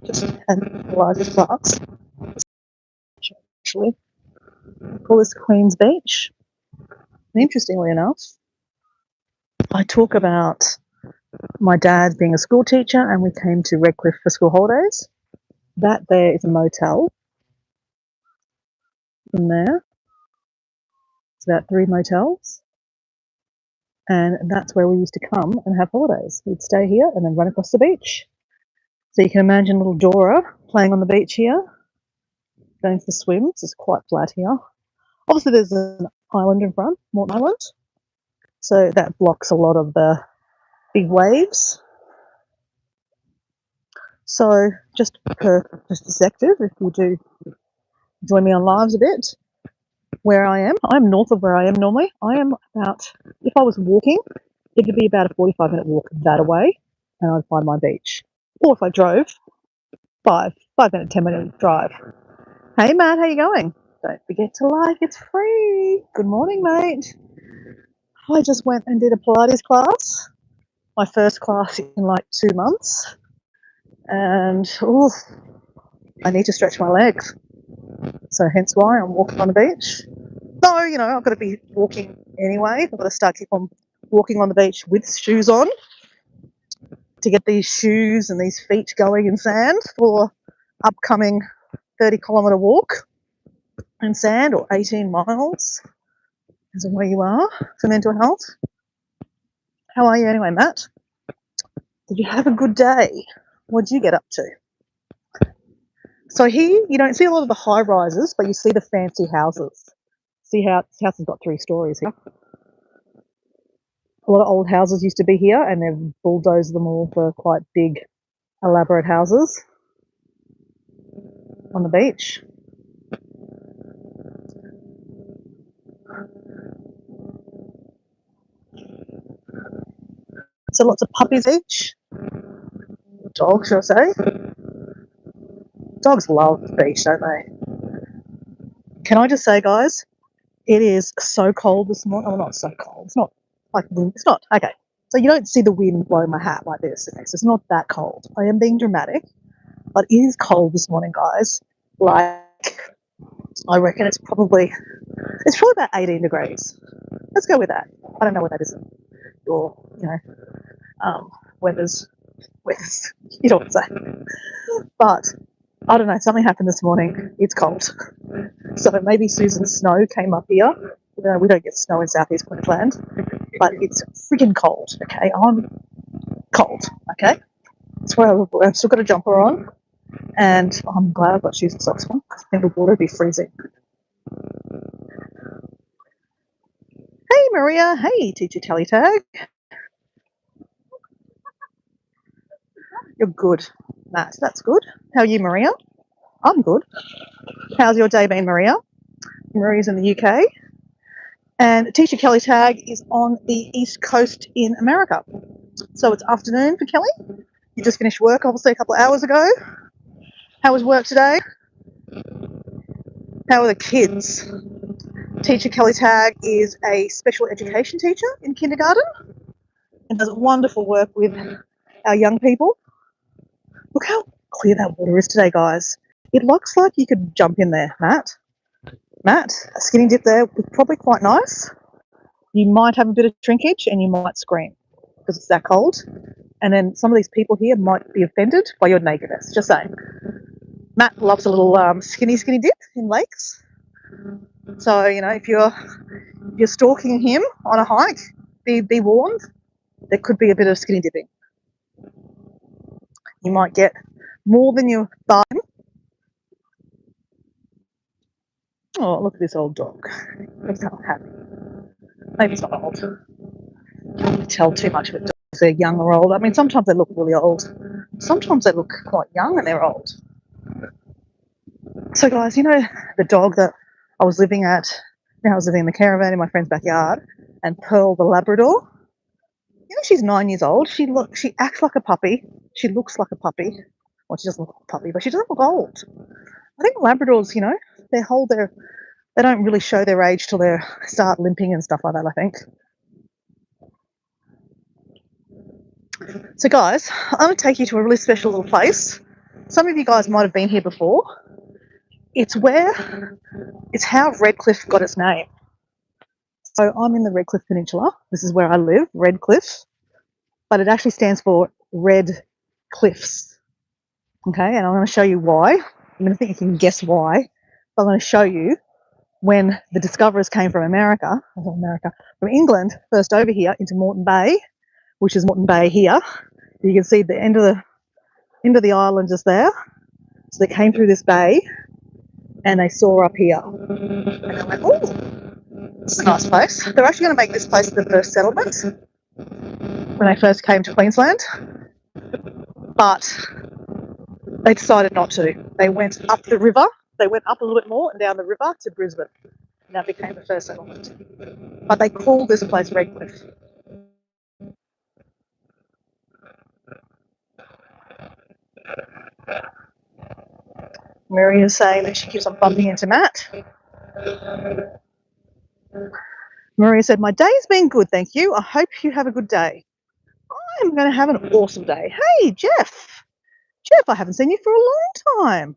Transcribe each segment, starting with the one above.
just had Pilates class. Actually, call this Queen's Beach. And interestingly enough, I talk about my dad being a school teacher, and we came to Redcliffe for school holidays. That there is a motel in there. It's about 3 motels. And that's where we used to come and have holidays. We'd stay here and then run across the beach. So you can imagine little Dora playing on the beach here, going for swims. It's quite flat here. Obviously, there's an island in front, Morton Island. So that blocks a lot of the big waves. So just perspective, if you do join me on lives a bit, where I am, I'm north of where I am normally. I am about, if I was walking, it would be about a 45-minute walk that away, and I'd find my beach. Or if I drove, 5-minute, 10-minute drive. Hey Matt, how you going? Don't forget to like, it's free. Good morning, mate. I just went and did a Pilates class, my first class in like 2 months, and I need to stretch my legs. So hence why I'm walking on the beach. So, I've got to be walking anyway. I've got to keep on walking on the beach with shoes on to get these shoes and these feet going in sand for upcoming 30-kilometre walk in sand, or 18 miles, depends on where you are for mental health. How are you anyway, Matt? Did you have a good day? What did you get up to? So here, you don't see a lot of the high rises, but you see the fancy houses. See how this house has got 3 stories here. A lot of old houses used to be here, and they've bulldozed them all for quite big, elaborate houses on the beach. So lots of puppies each. Dogs, should I say? Dogs love the beach, don't they? Can I just say, guys, it is so cold this morning. Oh, not so cold. It's not like wind. It's not. Okay. So you don't see the wind blow my hat like this. Okay, so it's not that cold. I am being dramatic, but it is cold this morning, guys. Like, I reckon it's probably about 18 degrees. Let's go with that. I don't know what that is in your, weather's, you know what I'm saying. But I don't know, something happened this morning. It's cold. So maybe Susan's snow came up here. We don't get snow in southeast Queensland, but it's freaking cold, okay? I'm cold, okay? That's why I've still got a jumper on, and I'm glad I've got shoes and socks on, because I think the water would be freezing. Hey, Maria. Hey, teacher Kelly Tag. You're good, Matt. That's good. How are you, Maria? I'm good. How's your day been, Maria? Maria's in the UK. And teacher Kelly Tag is on the East Coast in America. So it's afternoon for Kelly. You just finished work, obviously, a couple of hours ago. How was work today? How are the kids? Teacher Kelly Tag is a special education teacher in kindergarten and does wonderful work with our young people. Look how clear that water is today, guys. It looks like you could jump in there, Matt. Matt, a skinny dip there was probably quite nice. You might have a bit of shrinkage and you might scream because it's that cold. And then some of these people here might be offended by your nakedness. Just saying. Matt loves a little skinny dip in lakes. So, if you're stalking him on a hike, be warned. There could be a bit of skinny dipping. You might get more than you bargain. Oh, look at this old dog. He's not happy. Maybe it's not old. Can't tell too much of it. Dogs, they're young or old. I mean, sometimes they look really old. Sometimes they look quite young and they're old. So, guys, the dog that I was living at, I was living in the caravan in my friend's backyard, and Pearl the Labrador. She's 9 years old. She acts like a puppy. She looks like a puppy. Well, she doesn't look like a puppy, but she doesn't look old. I think Labradors, they don't really show their age till they start limping and stuff like that, I think. So, guys, I'm going to take you to a really special little place. some of you guys might have been here before. It's how Redcliffe got its name. So I'm in the Redcliffe Peninsula. This is where I live, Redcliffe, but it actually stands for Red Cliffs. Okay, and I'm going to show you why. I'm going to think you can guess why. But I'm going to show you when the discoverers came from from England, first over here into Moreton Bay, which is Moreton Bay here. You can see the end of the island just there. So they came through this bay and they saw up here. And they went, oh, this is a nice place. They're actually going to make this place the first settlement when they first came to Queensland. But they decided not to. They went up the river. They went up a little bit more and down the river to Brisbane. And that became the first settlement. But they called this place Redcliffe. Mary is saying that she keeps on bumping into Matt. Maria said, my day's been good, thank you. I hope you have a good day. I'm going to have an awesome day. Hey, Jeff. Jeff, I haven't seen you for a long time.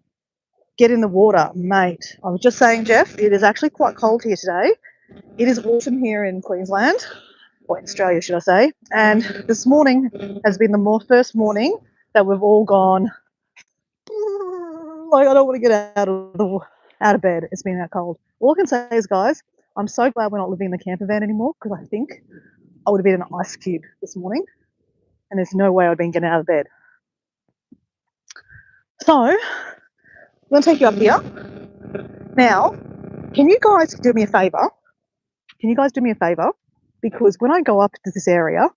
Get in the water, mate. I was just saying, Jeff, it is actually quite cold here today. It is autumn here in Queensland, or in Australia, should I say. And this morning has been the first morning that we've all gone, like, I don't want to get out of bed. It's been that cold. All I can say is, guys, I'm so glad we're not living in the camper van anymore, because I think I would have been an ice cube this morning, and there's no way I'd been getting out of bed. So I'm going to take you up here. Now, can you guys do me a favour? Because when I go up to this area,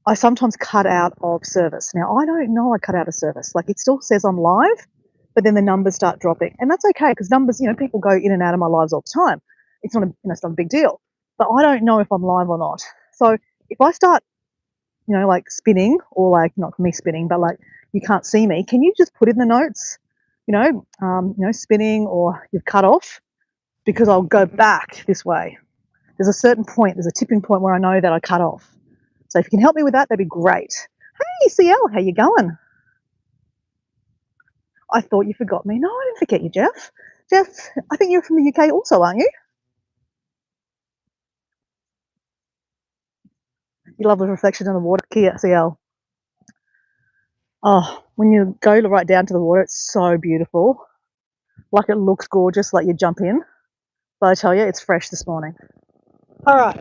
I sometimes cut out of service. Now, I don't know I cut out of service. Like, it still says I'm live, but then the numbers start dropping. And that's okay, because numbers, people go in and out of my lives all the time. It's not a big deal. But I don't know if I'm live or not. So if I start, like spinning, or like, not me spinning, but like you can't see me, can you just put in the notes, spinning or you've cut off? Because I'll go back this way. There's a tipping point where I know that I cut off. So if you can help me with that, that'd be great. Hey, CL, how you going? I thought you forgot me. No, I didn't forget you, Jeff. Jeff, I think you're from the UK also, aren't you? You love the reflection in the water, CL. Oh, when you go right down to the water, it's so beautiful. Like, it looks gorgeous, like you jump in. But I tell you, it's fresh this morning. All right.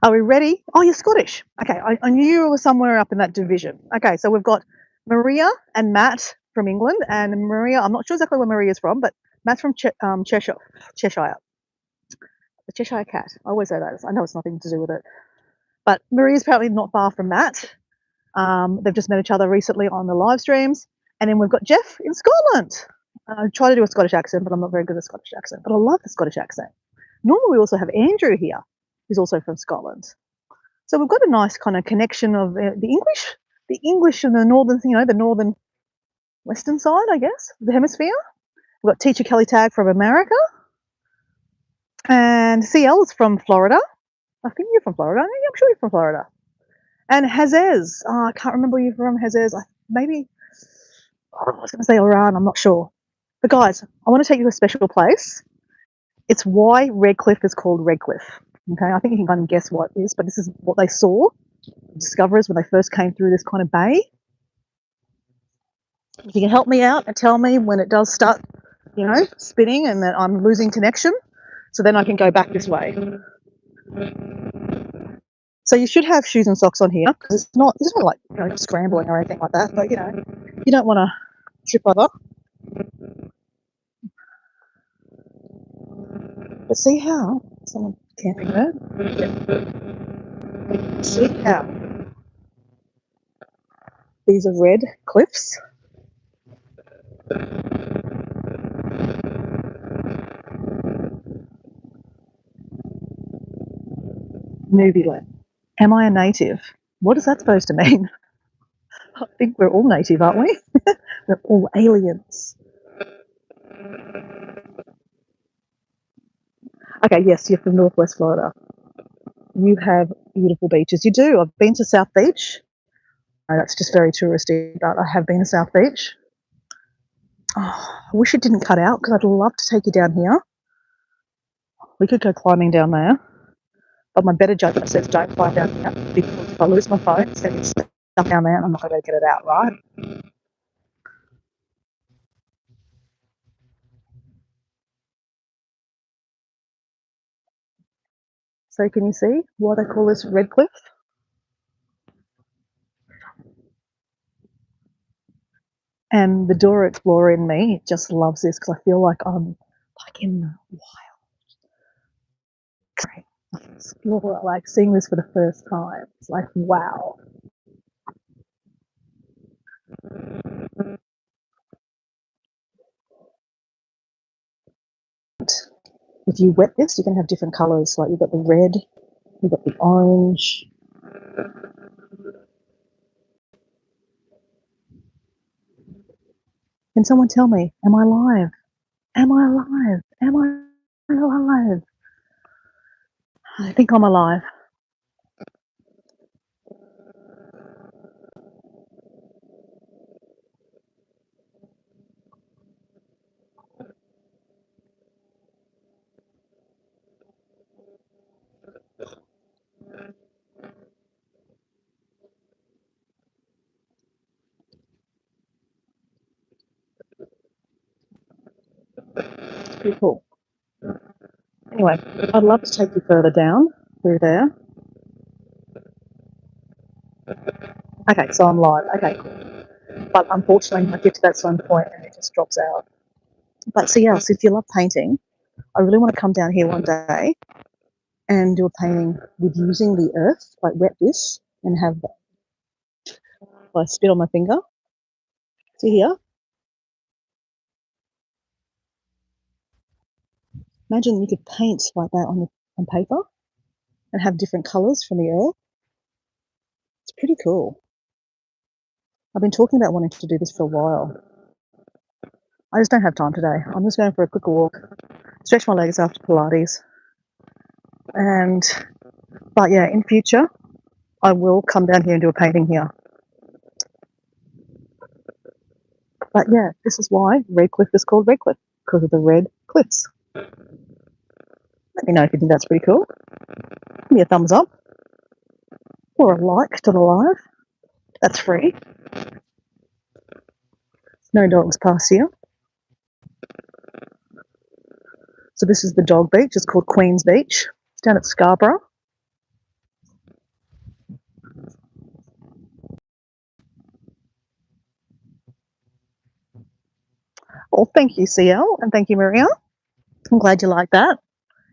Are we ready? Oh, you're Scottish. Okay, I knew you were somewhere up in that division. Okay, so we've got Maria and Matt from England, and Maria, I'm not sure exactly where Maria's from, but Matt's from Cheshire. The Cheshire cat. I always say that. I know it's nothing to do with it. But Maria's apparently not far from Matt. They've just met each other recently on the live streams. And then we've got Jeff in Scotland. I try to do a Scottish accent, but I'm not very good at a Scottish accent. But I love the Scottish accent. Normally we also have Andrew here, who's also from Scotland. So we've got a nice kind of connection of the English and the northern, the northern western side, I guess, of the hemisphere. We've got teacher Kelly Tag from America. And CL is from Florida. I think you're from Florida. I'm sure you're from Florida. And Hazez. I can't remember where you're from, Hazez. Maybe, I was going to say Iran. I'm not sure. But guys, I want to take you to a special place. It's why Redcliffe is called Redcliffe. Okay, I think you can kind of guess what it is, but this is what they saw, the discoverers, when they first came through this kind of bay. If you can help me out and tell me when it does start, spinning and that I'm losing connection, so then I can go back this way. So you should have shoes and socks on here, because it's not like scrambling or anything like that, but you don't want to trip over. But see how someone camping there? See how these are red cliffs. Nubiland. Am I a native? What is that supposed to mean? I think we're all native, aren't we? We're all aliens. Okay, yes, you're from Northwest Florida. You have beautiful beaches. You do. I've been to South Beach. No, that's just very touristy, but I have been to South Beach. Oh, I wish it didn't cut out because I'd love to take you down here. We could go climbing down there, but my better judgment says don't fly down here because if I lose my phone, it's going to get stuck down there and I'm not going to get it out, right? So can you see why they call this Red Cliff? And the Dora Explorer in me just loves this because I feel like I'm like in the wild explorer, like seeing this for the first time. It's like, wow. If you wet this, you can have different colours. Like you've got the red, you've got the orange. Can someone tell me, am I alive? Am I alive? Am I alive? I think I'm alive. It's pretty cool. Anyway, I'd love to take you further down through there. Okay, so I'm live. Okay, cool. But unfortunately, I get to that same point and it just drops out. But so yes, if you love painting, I really want to come down here one day and do a painting with using the earth, like wet this and have like spit on my finger. See here? Imagine you could paint like that on paper and have different colours from the earth. It's pretty cool. I've been talking about wanting to do this for a while. I just don't have time today. I'm just going for a quick walk, stretch my legs after Pilates. But yeah, in future, I will come down here and do a painting here. But yeah, this is why Red Cliff is called Red Cliff, because of the red cliffs. Let me know if you think that's pretty cool. Give me a thumbs up or a like to the live. That's free. No dogs past here. So this is the dog beach. It's called Queen's Beach. It's down at Scarborough. Well, thank you, CL, and thank you, Maria. I'm glad you like that.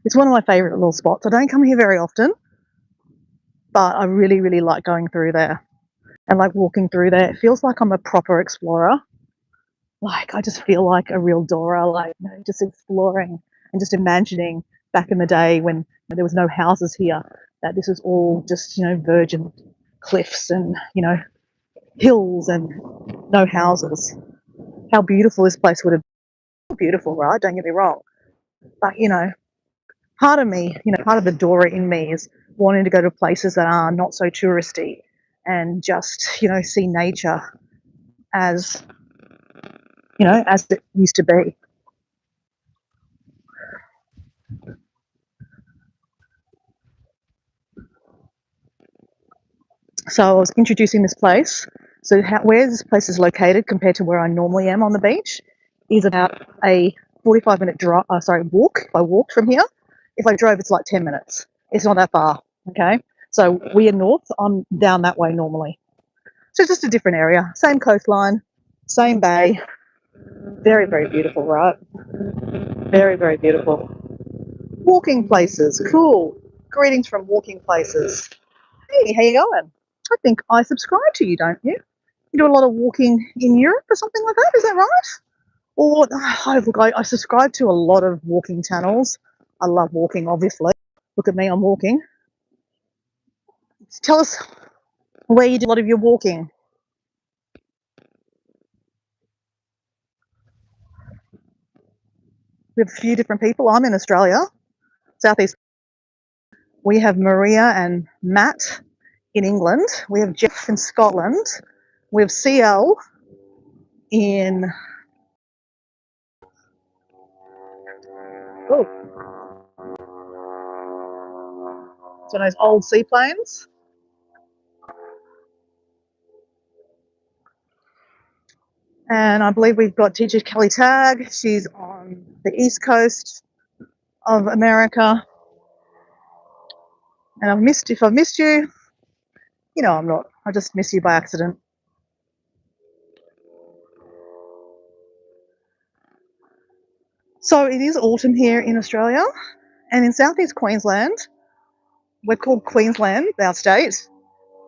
It's one of my favourite little spots. I don't come here very often, but I really, really like going through there and like walking through there. It feels like I'm a proper explorer. Like I just feel like a real Dora, like just exploring and just imagining back in the day when there was no houses here, that this is all just, virgin cliffs and, hills and no houses. How beautiful this place would have been. Beautiful, right? Don't get me wrong. But, part of me, part of the Dora in me is wanting to go to places that are not so touristy and just, see nature as, as it used to be. So I was introducing this place. So where this place is located compared to where I normally am on the beach is about a 45-minute walk. If I walked from here, if I drove, it's like 10 minutes. It's not that far. Okay. So we are north. I'm down that way normally. So it's just a different area. Same coastline, same bay. Very, very beautiful, right? Very, very beautiful. Walking places. Cool. Greetings from walking places. Hey, how you going? I think I subscribe to you, don't you? You do a lot of walking in Europe or something like that, is that right? Or I subscribe to a lot of walking channels. I love walking, obviously. Look at me, I'm walking. Tell us where you do a lot of your walking. We have a few different people. I'm in Australia, Southeast. We have Maria and Matt in England. We have Jeff F in Scotland. We have CL in... Oh, so those old seaplanes. And I believe we've got teacher Kelly Tagg. She's on the east coast of America. And if I've missed you, you know I'm not. I just miss you by accident. So it is autumn here in Australia, and in southeast Queensland, we're called Queensland, our state,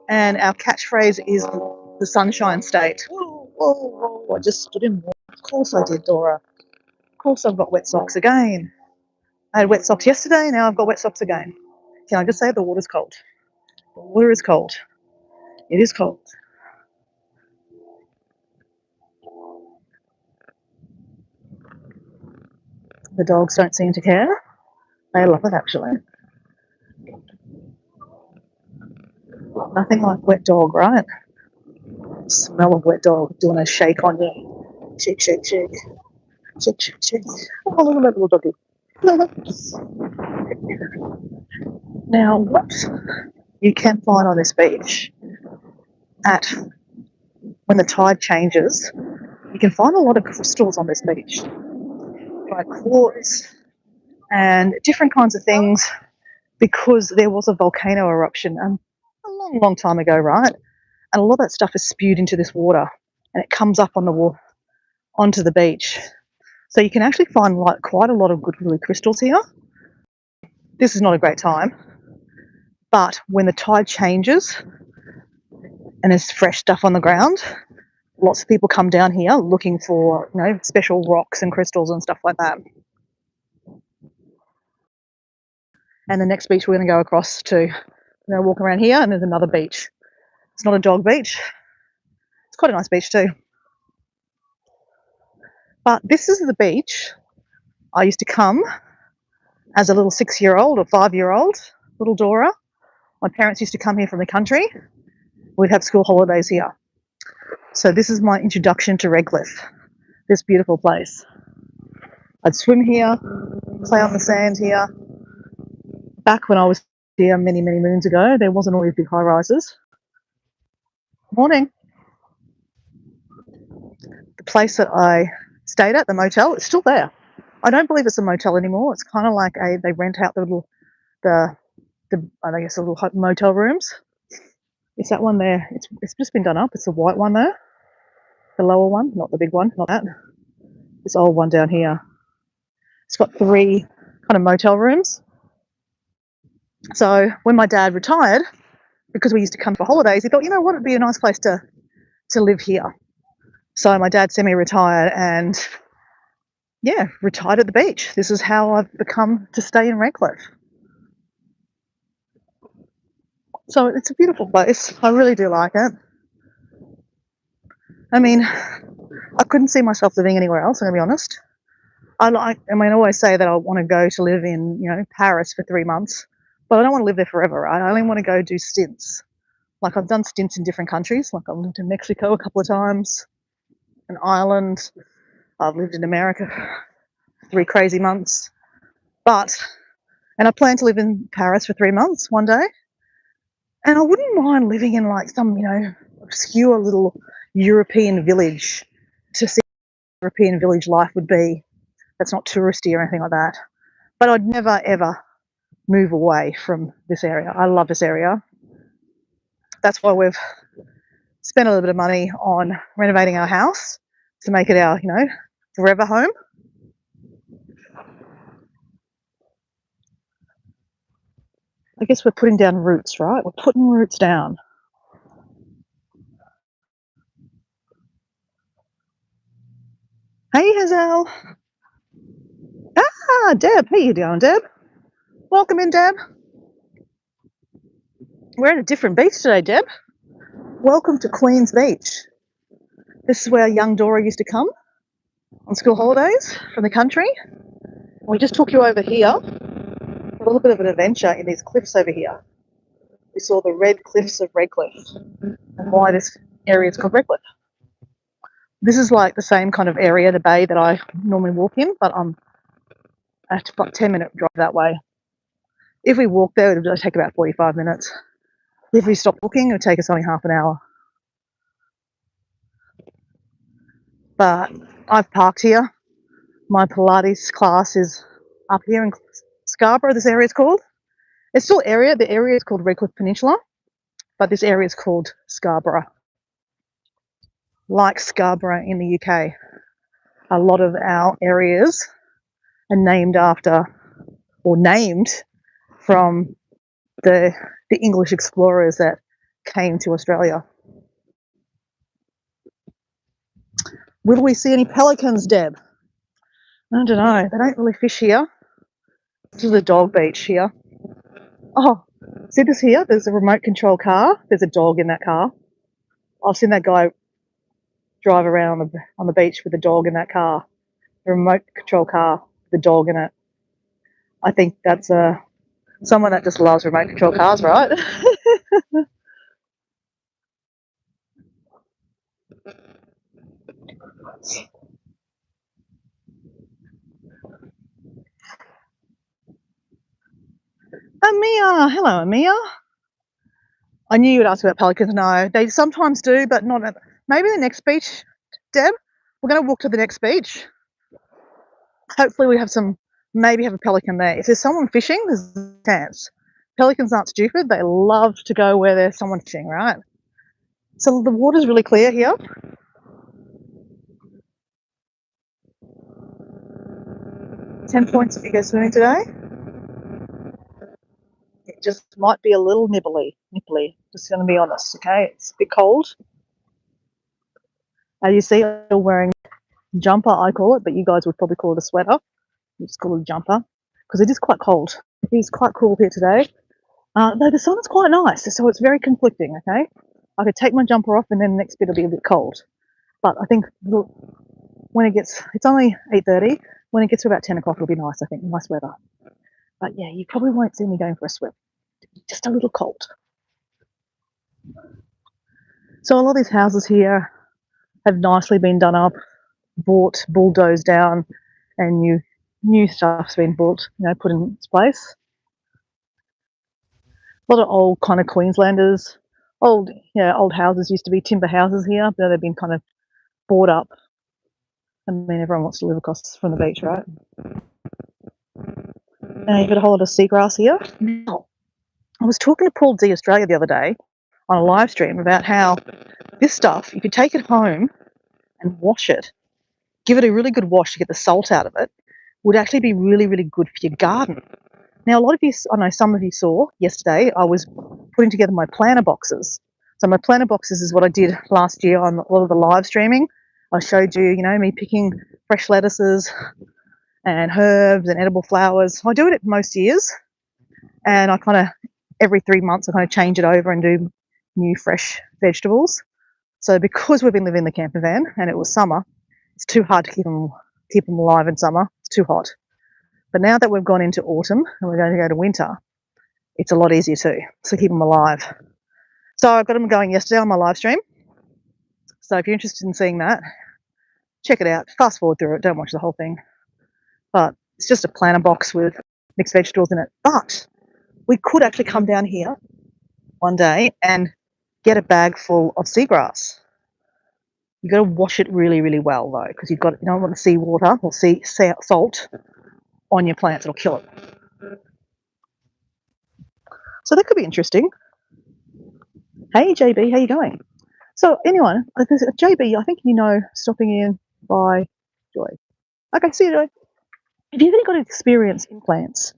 and our catchphrase is the Sunshine State. Whoa, whoa, whoa, I just stood in water. Of course I did, Dora. Of course I've got wet socks again. I had wet socks yesterday, now I've got wet socks again. Can I just say the water's cold? The water is cold. It is cold. The dogs don't seem to care. They love it, actually. Nothing like wet dog, right? Smell of wet dog doing a shake on you. Shake, shake, shake. Shake, shake, shake. Oh, look at that little doggy. Now, what you can find on this beach when the tide changes, you can find a lot of crystals on this beach, like quartz and different kinds of things, because there was a volcano eruption a long, long time ago, right? And a lot of that stuff is spewed into this water, and it comes up on the water onto the beach. So you can actually find like quite a lot of good really crystals here. This is not a great time, but when the tide changes and there's fresh stuff on the ground, lots of people come down here looking for, you know, special rocks and crystals and stuff like that. And the next beach we're going to go across to, we're going to walk around here, and there's another beach. It's not a dog beach. It's quite a nice beach too. But this is the beach I used to come as a little 6-year-old or 5-year-old, little Dora. My parents used to come here from the country. We'd have school holidays here. So this is my introduction to Redcliffe, this beautiful place. I'd swim here, play on the sand here. Back when I was here many, many moons ago, there wasn't all these big high-rises. Morning. The place that I stayed at, the motel, it's still there. I don't believe it's a motel anymore. It's kind of like they rent out the I guess the little motel rooms. It's that one there. It's just been done up. It's the white one there. The lower one, not the big one, not that. This old one down here. It's got 3 kind of motel rooms. So when my dad retired, because we used to come for holidays, he thought, you know what, it'd be a nice place to live here. So my dad semi-retired and, yeah, retired at the beach. This is how I've become to stay in Redcliffe. So it's a beautiful place. I really do like it. I mean, I couldn't see myself living anywhere else, I'm going to be honest. I always say that I want to go to live in, you know, Paris for 3 months, but I don't want to live there forever, right? I only want to go do stints. Like, I've done stints in different countries. Like, I've lived in Mexico a couple of times, in Ireland. I've lived in America 3 crazy months. And I plan to live in Paris for 3 months one day. And I wouldn't mind living in like some, you know, obscure little European village to see what European village life would be. That's not touristy or anything like that. But I'd never, ever move away from this area. I love this area. That's why we've spent a little bit of money on renovating our house to make it our, you know, forever home. I guess we're putting down roots, right? We're putting roots down. Hey, Hazel. Ah, Deb. How you doing, Deb? Welcome in, Deb. We're at a different beach today, Deb. Welcome to Queen's Beach. This is where young Dora used to come on school holidays from the country. We just took you over here for a little bit of an adventure in these cliffs over here. We saw the red cliffs of Redcliffe and why this area is called Redcliffe. This is like the same kind of area, the bay that I normally walk in, but I'm at about 10-minute drive that way. If we walk there, it would take about 45 minutes. If we stop walking, it would take us only half an hour. But I've parked here. My Pilates class is up here in Scarborough, this area is called. It's still area, the area is called Redcliffe Peninsula, but this area is called Scarborough. Like Scarborough in the UK, a lot of our areas are named after, or named from the English explorers that came to Australia. Will we see any pelicans, Deb? I don't know. They don't really fish here. This is a dog beach here. Oh, see this here? There's a remote control car. There's a dog in that car. I've seen that guy drive around on the beach with a dog in that car. The remote control car, the dog in it. I think that's someone that just loves remote control cars, right? Amia, hello, Amia. I knew you'd ask about pelicans. No, they sometimes do, but not at, maybe the next beach, Deb. We're going to walk to the next beach. Hopefully we have maybe have a pelican there. If there's someone fishing, there's a chance. Pelicans aren't stupid. They love to go where there's someone fishing, right? So the water's really clear here. $10 points if you go swimming today. It just might be a little nipply. Just going to be honest, okay? It's a bit cold. As you see, I'm still wearing a jumper, I call it, but you guys would probably call it a sweater. You just call it a jumper because it is quite cold. It is quite cool here today. Though the sun is quite nice, so it's very conflicting, okay? I could take my jumper off and then the next bit will be a bit cold. But I think when it gets, it's only 8:30, when it gets to about 10 o'clock it'll be nice, I think, nice weather. But yeah, you probably won't see me going for a swim. Just a little cold. So a lot of these houses here have nicely been done up, bought, bulldozed down, and new stuff's been built, put in its place. A lot of old kind of Queenslanders, old houses used to be timber houses here, but they've been kind of bought up. I mean, everyone wants to live across from the beach, right? And you've got a whole lot of seagrass here. Now, I was talking to Paul D Australia the other day on a live stream about how this stuff, if you take it home and wash it, give it a really good wash to get the salt out of it, would actually be really, really good for your garden. Now, a lot of you, I know some of you saw yesterday, I was putting together my planter boxes. So my planter boxes is what I did last year on a lot of the live streaming. I showed you, me picking fresh lettuces and herbs and edible flowers. I do it most years, and I kind of, every 3 months, I kind of change it over and do new fresh vegetables. So because we've been living in the camper van and it was summer, it's too hard to keep them alive in summer. It's too hot. But now that we've gone into autumn and we're going to go to winter, it's a lot easier too, so keep them alive. So I got them going yesterday on my live stream. So if you're interested in seeing that, check it out. Fast forward through it, don't watch the whole thing. But it's just a planter box with mixed vegetables in it. But we could actually come down here one day and get a bag full of seagrass. You've got to wash it really, really well though, because you don't want the seawater or salt on your plants. It'll kill it. So that could be interesting. Hey JB, how you going? So anyway, JB, I think stopping in by Joy. Okay, see you, Joy. Have you ever got experience in plants?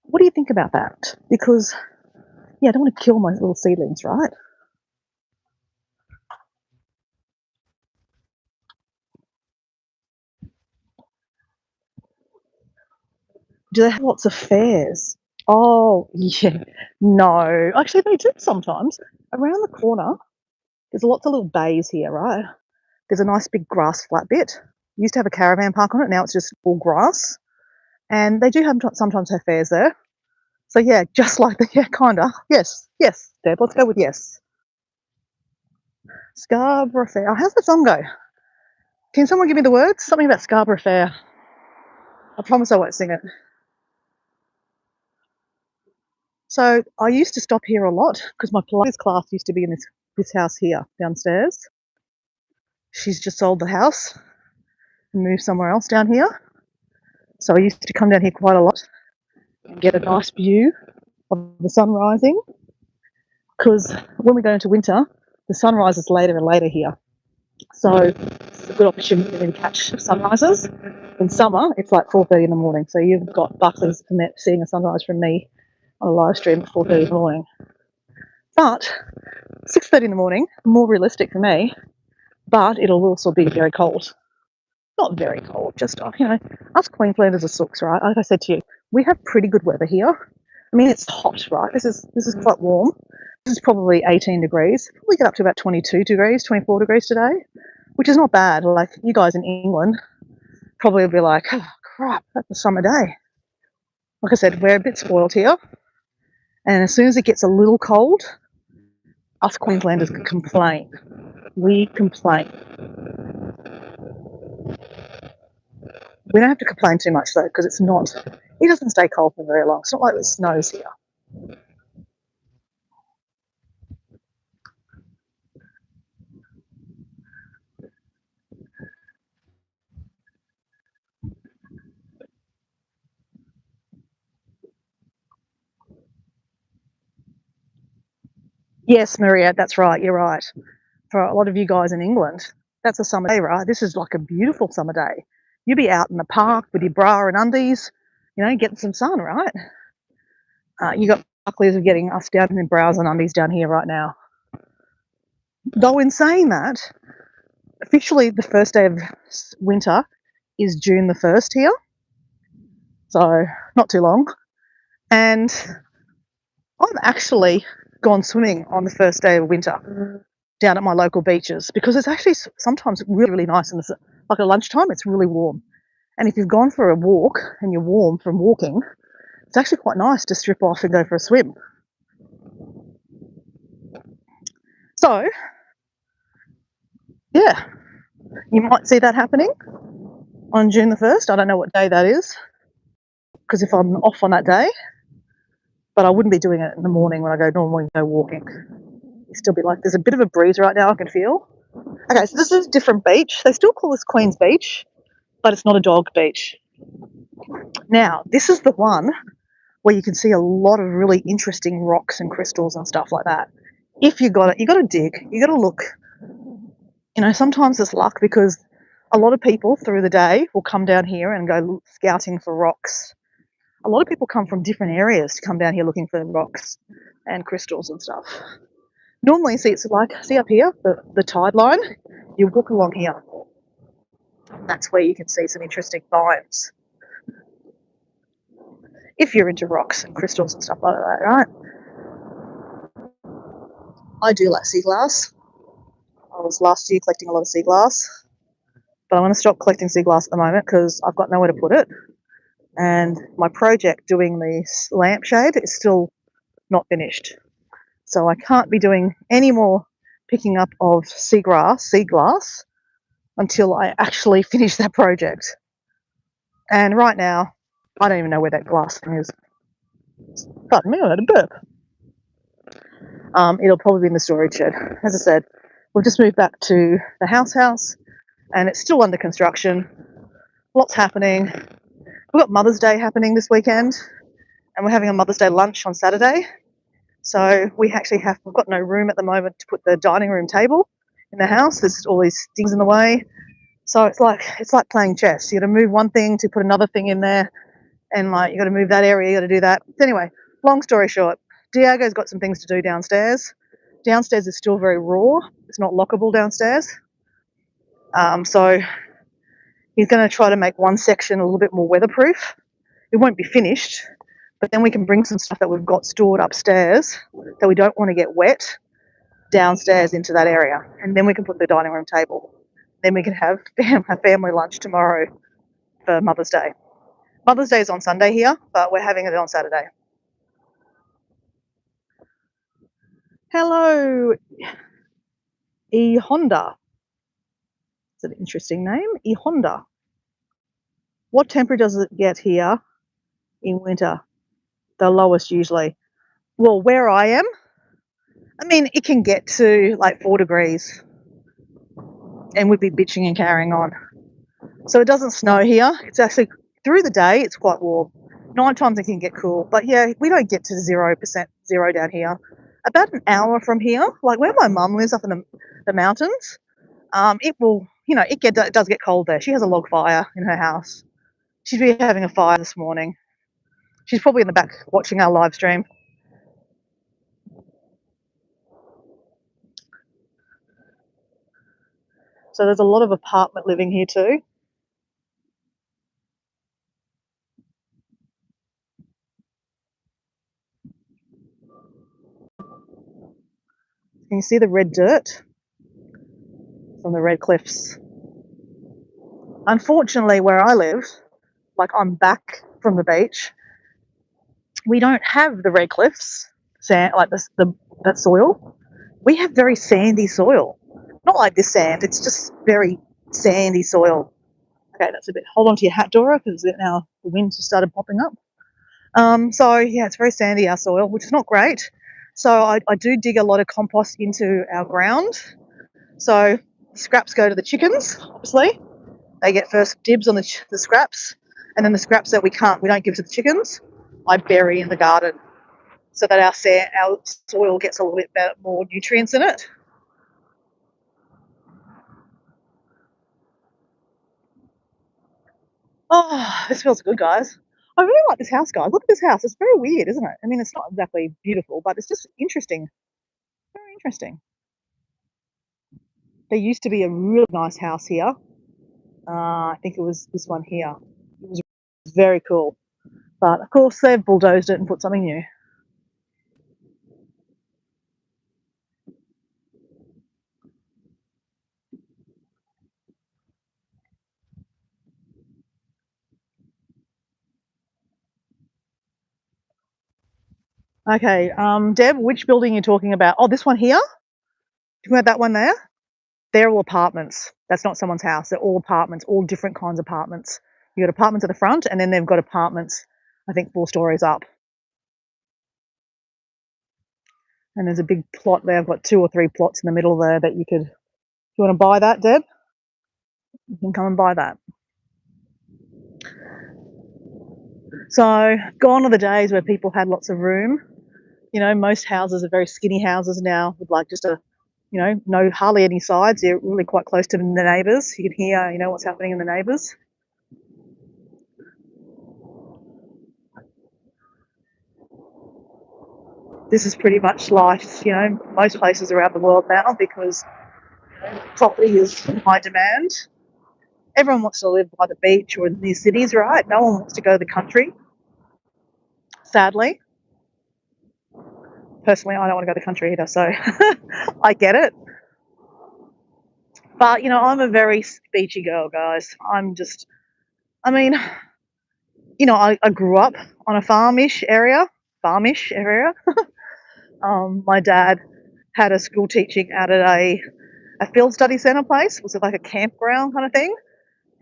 What do you think about that? Because I don't want to kill my little seedlings, right? Do they have lots of fairs? Oh, yeah. No. Actually, they do sometimes. Around the corner, there's lots of little bays here, right? There's a nice big grass flat bit. Used to have a caravan park on it. Now it's just all grass. And they do sometimes have fairs there. So yeah, just like the, yeah, kinda. Yes, yes, Deb, let's go with yes. Scarborough Fair. How's that song go? Can someone give me the words? Something about Scarborough Fair. I promise I won't sing it. So I used to stop here a lot because my Pilates class used to be in this house here downstairs. She's just sold the house and moved somewhere else down here. So I used to come down here quite a lot and get a nice view of the sun rising, because when we go into winter, the sun rises later and later here. So it's a good opportunity to catch sunrises. In summer, it's like 4:30 in the morning. So you've got Buckley's for seeing a sunrise from me on a live stream at 4:30 in the morning. But 6:30 in the morning, more realistic for me, but it'll also be very cold. Not very cold, just, us Queenslanders are sooks, right? Like I said to you, we have pretty good weather here. I mean, it's hot, right? This is quite warm. This is probably 18 degrees. Probably get up to about 22 degrees, 24 degrees today, which is not bad. Like, you guys in England probably will be like, oh, crap, that's a summer day. Like I said, we're a bit spoiled here. And as soon as it gets a little cold, us Queenslanders complain. We complain. We don't have to complain too much, though, because it doesn't stay cold for very long. It's not like it snows here. Yes, Maria, that's right. You're right. For a lot of you guys in England, that's a summer day, right? This is like a beautiful summer day. You'd be out in the park with your bra and undies, getting some sun, right? You got Buckley's of getting us down in bras and undies down here right now. Though in saying that, officially the first day of winter is June the 1st here. So not too long. And I've actually gone swimming on the first day of winter down at my local beaches, because it's actually sometimes really, really nice. And like at lunchtime, it's really warm. And if you've gone for a walk and you're warm from walking, it's actually quite nice to strip off and go for a swim. So, yeah, you might see that happening on June the 1st. I don't know what day that is, because if I'm off on that day, but I wouldn't be doing it in the morning when I normally go walking. You still be like, there's a bit of a breeze right now, I can feel. Okay, so this is a different beach. They still call this Queen's Beach, but it's not a dog beach. Now, this is the one where you can see a lot of really interesting rocks and crystals and stuff like that. If you got it, you got to dig, you got to look. Sometimes it's luck, because a lot of people through the day will come down here and go scouting for rocks. A lot of people come from different areas to come down here looking for rocks and crystals and stuff. Normally, it's like, see up here, the tide line, you walk along here. That's where you can see some interesting finds, if you're into rocks and crystals and stuff like that, right? I do like sea glass. I was last year collecting a lot of sea glass, but I'm going to stop collecting sea glass at the moment because I've got nowhere to put it. And my project doing the lampshade is still not finished. So I can't be doing any more picking up of sea glass, until I actually finish that project. And right now, I don't even know where that glass thing is. Pardon me, I had a burp. It'll probably be in the storage shed. As I said, we've just moved back to the house, and it's still under construction. Lots happening. We've got Mother's Day happening this weekend, and we're having a Mother's Day lunch on Saturday. So we've got no room at the moment to put the dining room table in the house. There's all these things in the way. So it's like playing chess. You got to move one thing to put another thing in there, and you got to move that area, you got to do that. So anyway, long story short, Diego's got some things to do downstairs. Downstairs is still very raw. It's not lockable downstairs. So he's going to try to make one section a little bit more weatherproof. It won't be finished, but then we can bring some stuff that we've got stored upstairs that we don't want to get wet downstairs into that area, and then we can put the dining room table. Then we can have a family lunch tomorrow for Mother's Day. Mother's Day is on Sunday here, but we're having it on Saturday. Hello, E Honda. It's an interesting name, E Honda. What temperature does it get here in winter? The lowest usually. Well, where I am, I mean, it can get to like 4 degrees and we'd be bitching and carrying on. So it doesn't snow here. It's actually through the day, it's quite warm. Night times it can get cool, but yeah, we don't get to 0% zero down here. About an hour from here, like where my mum lives up in the mountains, it will, it does get cold there. She has a log fire in her house. She's been having a fire this morning. She's probably in the back watching our live stream. So there's a lot of apartment living here too. Can you see the red dirt from the red cliffs? Unfortunately, where I live, like I'm back from the beach, we don't have the red cliffs, sand like that soil. We have very sandy soil. Not like this sand. It's just very sandy soil. Okay, that's a bit. Hold on to your hat, Dora, because now the winds have started popping up. So yeah, it's very sandy, our soil, which is not great. So I do dig a lot of compost into our ground. So scraps go to the chickens, obviously. They get first dibs on the scraps, and then the scraps that we don't give to the chickens, I bury in the garden so that our soil gets a little bit more nutrients in it. Oh, this feels good, guys. I really like this house, guys. Look at this house. It's very weird, isn't it? I mean, it's not exactly beautiful, but it's just interesting. Very interesting. There used to be a really nice house here. I think it was this one here. It was very cool. But of course, they've bulldozed it and put something new. Okay, Deb, which building are you talking about? Oh, this one here? You about that one there? They're all apartments. That's not someone's house. They're all apartments, all different kinds of apartments. You got apartments at the front, and then they've got apartments, I think 4 stories up. And there's a big plot there. I've got 2 or 3 plots in the middle there that you could. If you want to buy that, Deb, you can come and buy that. So gone are the days where people had lots of room. Most houses are very skinny houses now with like just no hardly any sides. You're really quite close to the neighbours. You can hear, what's happening in the neighbours. This is pretty much life, most places around the world now because property is in high demand. Everyone wants to live by the beach or near cities, right? No one wants to go to the country, sadly. Personally, I don't want to go to the country either, so I get it. But, I'm a very beachy girl, guys. I mean, I grew up on a farmish area. My dad had a school teaching out at a field study centre place. It was like a campground kind of thing.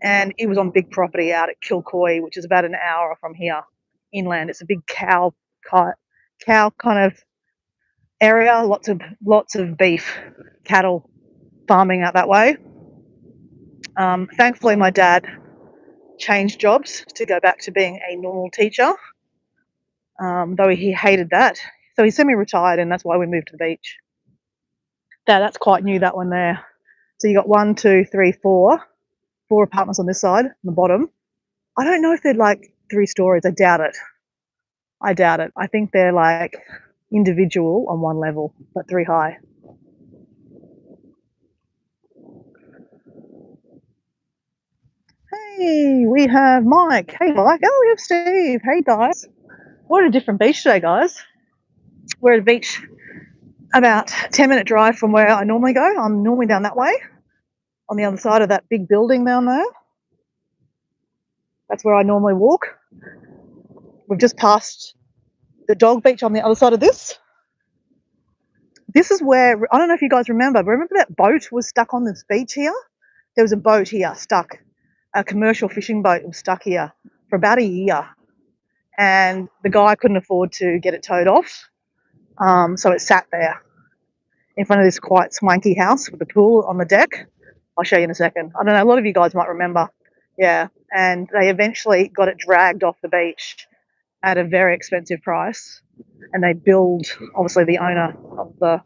And it was on big property out at Kilcoy, which is about an hour from here, inland. It's a big cow kind of area. Lots of beef, cattle farming out that way. Thankfully, my dad changed jobs to go back to being a normal teacher, though he hated that. So he's semi-retired, and that's why we moved to the beach. That's quite new, that one there. So you got 1, 2, 3, 4 apartments on this side, on the bottom. I don't know if they're like 3 stories. I doubt it. I think they're like individual on one level, but 3 high. Hey, we have Mike. Hey, Mike. Oh, we have Steve. Hey, guys. We're at a different beach today, guys. We're at a beach about 10-minute drive from where I normally go. I'm normally down that way, on the other side of that big building down there. That's where I normally walk. We've just passed the dog beach on the other side of this. This is where, I don't know if you guys remember, but remember that boat was stuck on this beach here? There was a boat here stuck, a commercial fishing boat was stuck here for about a year. And the guy couldn't afford to get it towed off. So it sat there in front of this quite swanky house with a pool on the deck. I'll show you in a second. I don't know, a lot of you guys might remember. Yeah. And they eventually got it dragged off the beach at a very expensive price. And they billed, obviously, the owner of the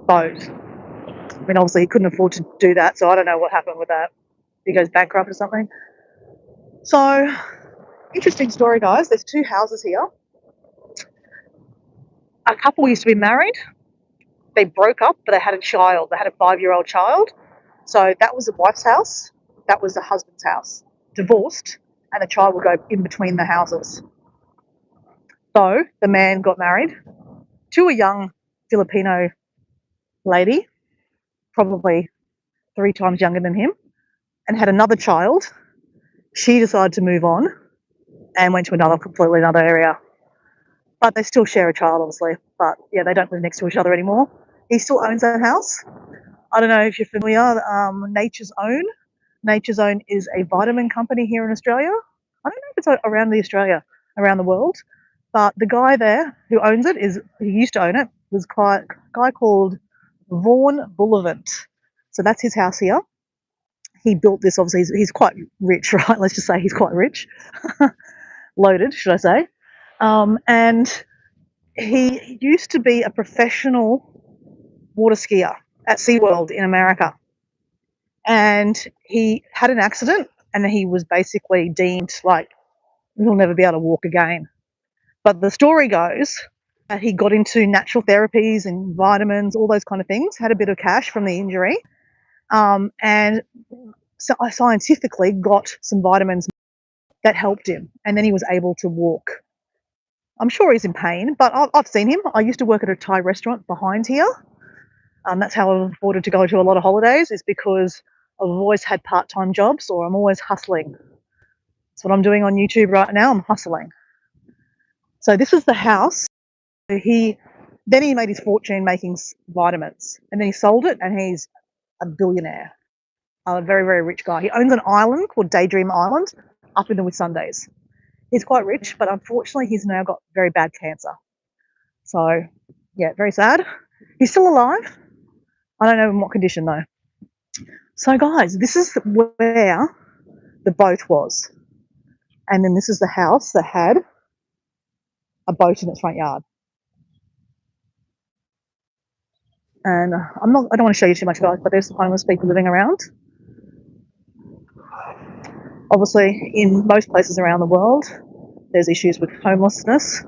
boat. I mean, obviously, he couldn't afford to do that. So I don't know what happened with that. He goes bankrupt or something. So, interesting story, guys. There's two houses here. A couple used to be married. They broke up, but they had a child. They had a 5-year-old child. So that was the wife's house. That was the husband's house. Divorced, and the child would go in between the houses. So the man got married to a young Filipino lady, probably 3 times younger than him, and had another child. She decided to move on and went to completely another area. But they still share a child, obviously. But yeah, they don't live next to each other anymore. He still owns that house. I don't know if you're familiar. Nature's Own. Nature's Own is a vitamin company here in Australia. I don't know if it's around the world. But the guy there who owns it who used to own it, was a guy called Vaughan Bullivant. So that's his house here. He built this, obviously, he's quite rich, right? Let's just say he's quite rich. Loaded, should I say. And he used to be a professional water skier at SeaWorld in America. And he had an accident and he was basically deemed like he'll never be able to walk again. But the story goes that he got into natural therapies and vitamins, all those kind of things, had a bit of cash from the injury, and so I scientifically got some vitamins that helped him, and then he was able to walk. I'm sure he's in pain, but I've seen him. I used to work at a Thai restaurant behind here. That's how I've afforded to go to a lot of holidays, is because I've always had part-time jobs, or I'm always hustling. That's what I'm doing on YouTube right now. I'm hustling. So this is the house. He made his fortune making vitamins, and then he sold it, and he's a billionaire, a very, very rich guy. He owns an island called Daydream Island up in the Whitsundays. He's quite rich, but unfortunately he's now got very bad cancer. So yeah, very sad. He's still alive. I don't know in what condition though. So guys, this is where the boat was. And then this is the house that had a boat in its front yard. And I don't want to show you too much, guys, but there's some homeless people living around. Obviously, in most places around the world, there's issues with homelessness.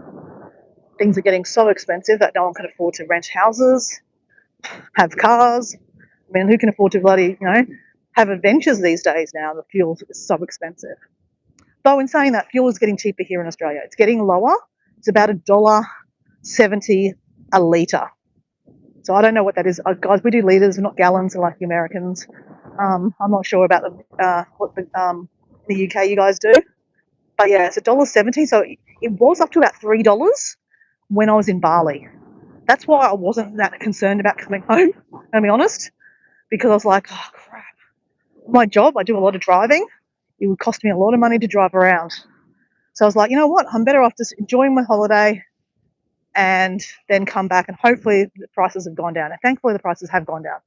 Things are getting so expensive that no one can afford to rent houses, have cars. I mean, who can afford to have adventures these days now? The fuel is so expensive. Though in saying that, fuel is getting cheaper here in Australia. It's getting lower. It's about $1.70 a litre. So I don't know what that is. Guys, we do litres, not gallons like the Americans. I'm not sure about what in the UK you guys do. But yeah, it's $1.70. So it was up to about $3 when I was in Bali. That's why I wasn't that concerned about coming home, to be honest, because I was like, oh, crap. My job, I do a lot of driving. It would cost me a lot of money to drive around. So I was like, you know what? I'm better off just enjoying my holiday and then come back, and hopefully the prices have gone down. And thankfully the prices have gone down.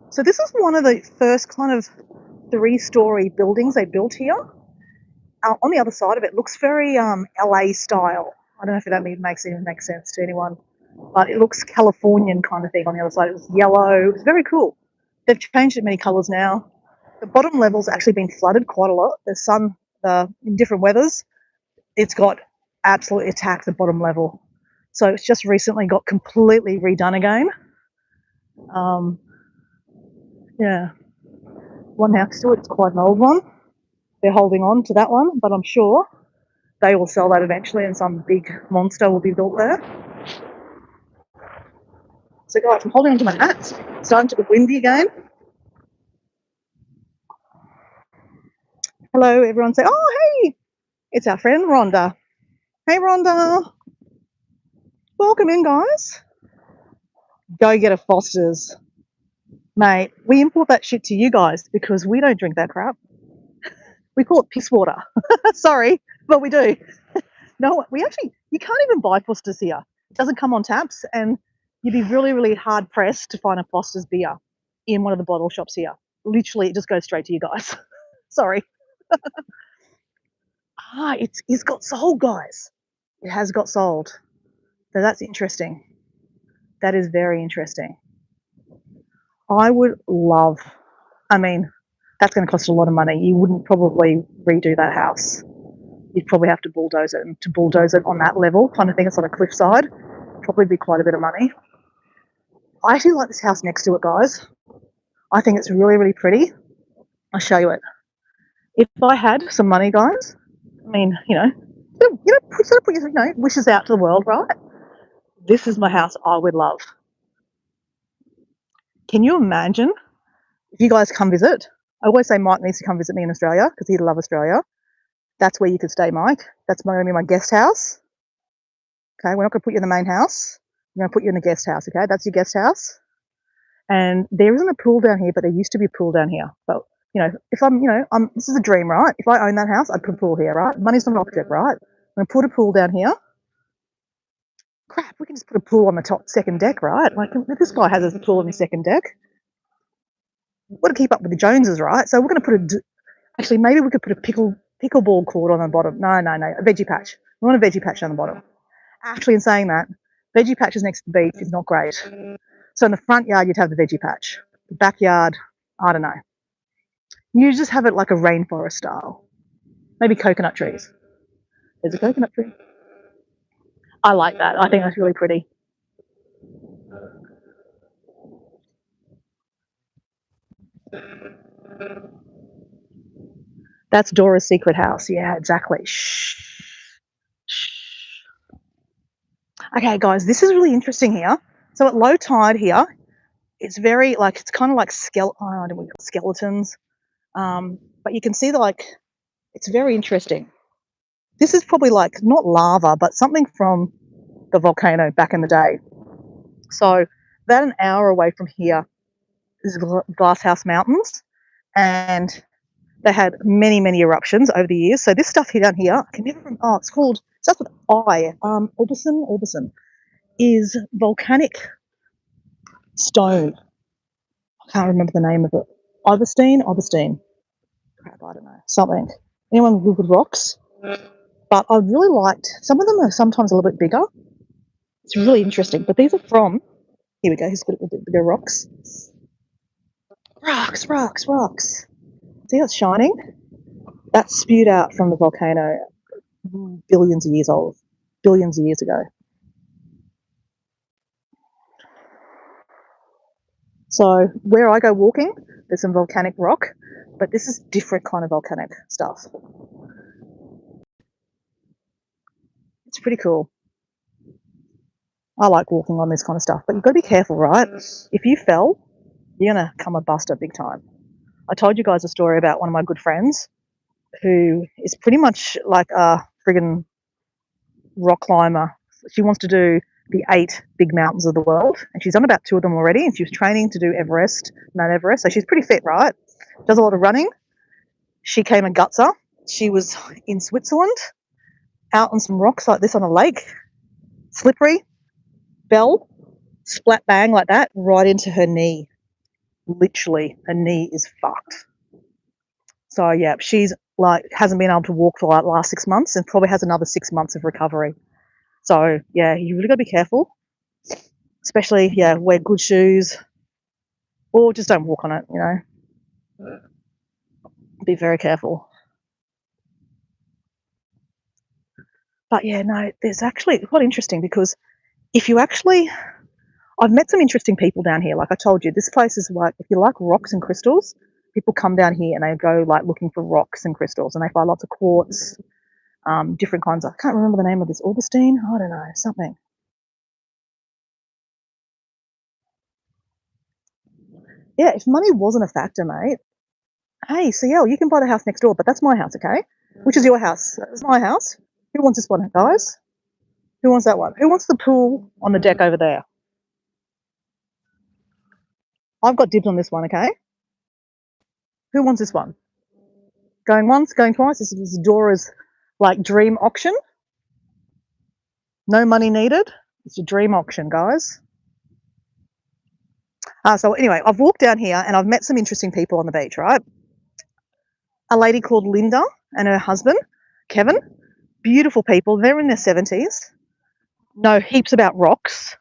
So this is one of the first kind of 3-story buildings they built here. On the other side of it looks very LA style. I don't know if that makes sense to anyone, but it looks Californian kind of thing on the other side. It was yellow. It was very cool. They've changed it many colours now. The bottom level's actually been flooded quite a lot. There's some in different weathers. It's got absolutely attacked the bottom level. So it's just recently got completely redone again. Yeah. One next to it's quite an old one. They're holding on to that one, but I'm sure they will sell that eventually and some big monster will be built there. So guys, I'm holding onto my hat. It's starting to get windy again. Hello, everyone. Say, oh, hey, it's our friend Rhonda. Hey, Rhonda. Welcome in, guys. Go get a Foster's. Mate, we import that shit to you guys because we don't drink that crap. We call it piss water. Sorry, but we do. No, we actually, you can't even buy Foster's here. It doesn't come on taps, and you'd be really, really hard pressed to find a Foster's beer in one of the bottle shops here. Literally, it just goes straight to you guys. Sorry. It's got sold, guys. It has got sold. So that's interesting. That is very interesting. I would love, I mean, that's going to cost a lot of money. You wouldn't probably redo that house. You'd probably have to bulldoze it. And to bulldoze it on that level, kind of thing, it's on a cliffside, probably be quite a bit of money. I actually like this house next to it, guys. I think it's really, really pretty. I'll show you it. If I had some money, guys, I mean, sort of put your wishes out to the world, right? This is my house I would love. Can you imagine if you guys come visit? I always say Mike needs to come visit me in Australia because he'd love Australia. That's where you could stay, Mike. That's going to be my guest house. Okay, we're not going to put you in the main house. We're going to put you in the guest house. Okay, that's your guest house. And there isn't a pool down here, but there used to be a pool down here. But if this is a dream, right? If I own that house, I'd put a pool here, right? Money's not an object, right? I'm going to put a pool down here. Crap, we can just put a pool on the top second deck, right? Like this guy has a pool on his second deck. We've got to keep up with the Joneses, right? So we're going to put actually maybe we could put a pickleball court on the bottom. No, a veggie patch. We want a veggie patch on the bottom. Actually, in saying that, veggie patches next to the beach is not great. So in the front yard, you'd have the veggie patch. The backyard, I don't know. You just have it like a rainforest style. Maybe coconut trees. There's a coconut tree. I like that. I think that's really pretty. That's Dora's secret house. Yeah, exactly. Shh. Shh. Okay, guys, this is really interesting here. So at low tide here, it's very it's kind of like skeletons. But you can see it's very interesting. This is probably not lava, but something from the volcano back in the day. So about an hour away from here is Glasshouse Mountains, and they had many, many eruptions over the years. So this stuff here down here, I can never remember. Oh, it's called stuff with I. Orbison is volcanic stone. I can't remember the name of it. Obistine. Crap, I don't know. Something. Anyone good with rocks? But I really liked, some of them are sometimes a little bit bigger. It's really interesting. But these are from, here we go, here's a bit bigger rocks. Rocks. See how it's shining? That's spewed out from the volcano billions of years ago. So where I go walking, there's some volcanic rock, but this is different kind of volcanic stuff. It's pretty cool. I like walking on this kind of stuff, but you've got to be careful, right? If you fell, you're going to come a buster big time. I told you guys a story about one of my good friends who is pretty much like a friggin' rock climber. She wants to do the 8 big mountains of the world, and she's done about 2 of them already, and she was training to do Mount Everest, so she's pretty fit, right? Does a lot of running. She came a gutser. She was in Switzerland, out on some rocks like this on a lake, slippery, fell, splat bang like that, right into her knee. Literally, her knee is fucked. So yeah, she's hasn't been able to walk for the last 6 months and probably has another 6 months of recovery. So yeah, you really got to be careful, especially wear good shoes or just don't walk on it. Be very careful. But yeah, no, there's actually quite interesting because if you actually, I've met some interesting people down here. Like I told you, this place is if you like rocks and crystals, people come down here and they go looking for rocks and crystals, and they find lots of quartz, different kinds. I can't remember the name of this. Augustine? I don't know, something. Yeah, if money wasn't a factor, mate, hey, CL, you can buy the house next door, but that's my house, okay? Which is your house? It's my house. Who wants this one, guys? Who wants that one? Who wants the pool on the deck over there? I've got dibs on this one, okay? Who wants this one? Going once, going twice. This is Dora's like dream auction. No money needed. It's your dream auction, guys. So anyway, I've walked down here and I've met some interesting people on the beach, right? A lady called Linda and her husband, Kevin. Beautiful people. They're in their 70s. Know heaps about rocks.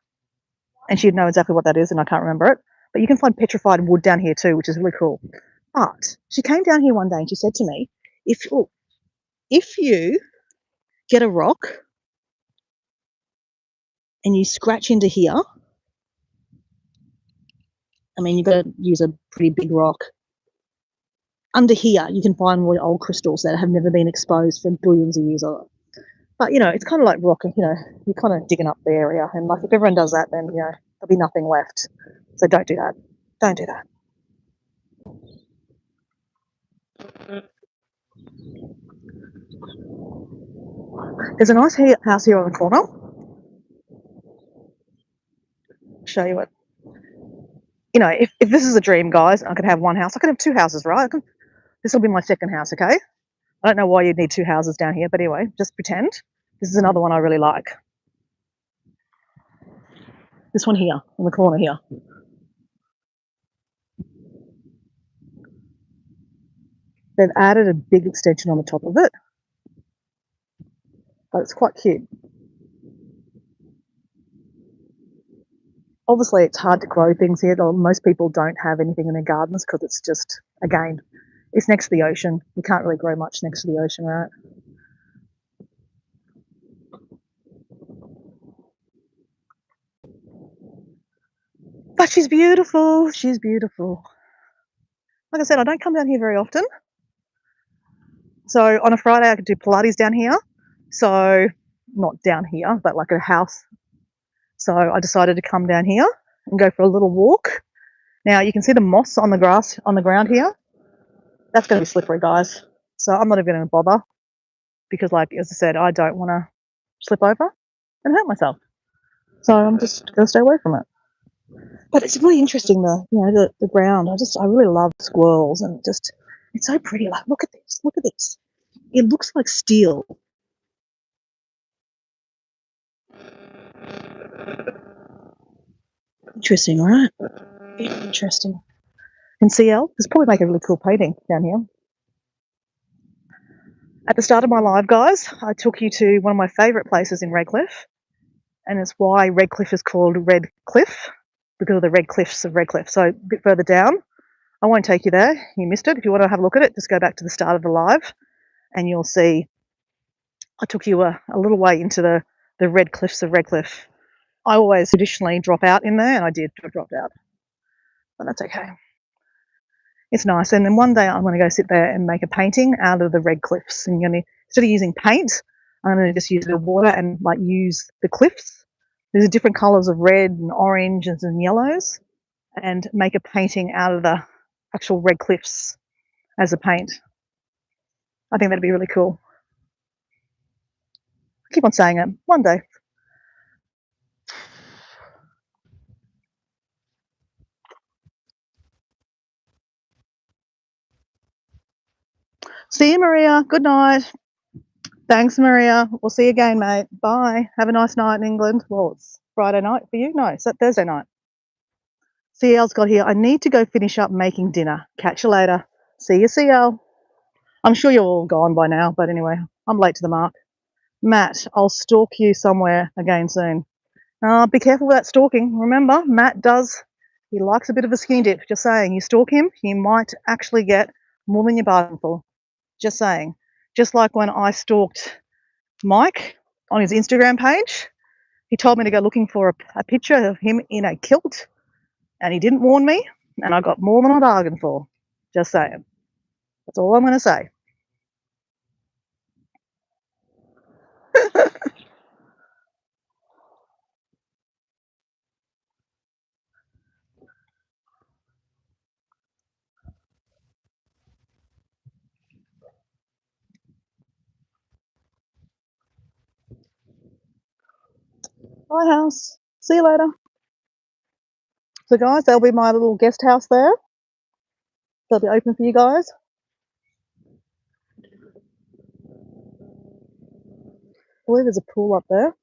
And she'd know exactly what that is, and I can't remember it. But you can find petrified wood down here too, which is really cool. But she came down here one day and she said to me, if you get a rock and you scratch into here, I mean, you've got to use a pretty big rock. Under here, you can find really old crystals that have never been exposed for billions of years. But, it's kind of like rock, you're kind of digging up the area. And, like, if everyone does that, then, there'll be nothing left. So don't do that. Don't do that. There's a nice house here on the corner. I'll show you it. If this is a dream, guys, I could have one house. I could have two houses, right? This will be my second house, okay? I don't know why you'd need two houses down here, but anyway, just pretend. This is another one I really like. This one here, in the corner here. They've added a big extension on the top of it, but it's quite cute. Obviously, it's hard to grow things here. Most people don't have anything in their gardens because it's just, again, it's next to the ocean. You can't really grow much next to the ocean, right? But she's beautiful. She's beautiful. Like I said, I don't come down here very often. So on a Friday, I could do Pilates down here. So not down here, but like a house. So I decided to come down here and go for a little walk. Now you can see the moss on the grass on the ground here. That's going to be slippery, guys. So I'm not even going to bother because, like as I said, I don't want to slip over and hurt myself. So I'm just going to stay away from it. But it's really interesting, the ground. I really love squirrels and just it's so pretty. Like look at this. Look at this. It looks like steel. Interesting, right? Very interesting. And CL, this probably make a really cool painting down here. At the start of my live, guys, I took you to one of my favourite places in Redcliffe, and it's why Redcliffe is called Red Cliff, because of the red cliffs of Redcliffe. So a bit further down, I won't take you there. You missed it. If you want to have a look at it, just go back to the start of the live, and you'll see I took you a little way into the red cliffs of Redcliffe. I always traditionally drop out in there, and I did drop out, but that's okay. It's nice. And then one day I'm going to go sit there and make a painting out of the red cliffs. And instead of using paint, I'm going to just use the water and like use the cliffs. There's different colours of red and oranges and yellows, and make a painting out of the actual red cliffs as a paint. I think that'd be really cool. I keep on saying it. One day. See you, Maria. Good night. Thanks, Maria. We'll see you again, mate. Bye. Have a nice night in England. Well, it's Friday night for you. No, it's Thursday night. CL's got here. I need to go finish up making dinner. Catch you later. See you, CL. I'm sure you're all gone by now, but anyway, I'm late to the mark. Matt, I'll stalk you somewhere again soon. Be careful with that stalking. Remember, he likes a bit of a skinny dip. Just saying, you stalk him, you might actually get more than you bargained for. Just saying. Just like when I stalked Mike on his Instagram page, he told me to go looking for a picture of him in a kilt, and he didn't warn me, and I got more than I bargained for. Just saying. That's all I'm going to say. Bye, house. See you later. So, guys, there'll be my little guest house there. They'll be open for you guys. I believe there's a pool up there.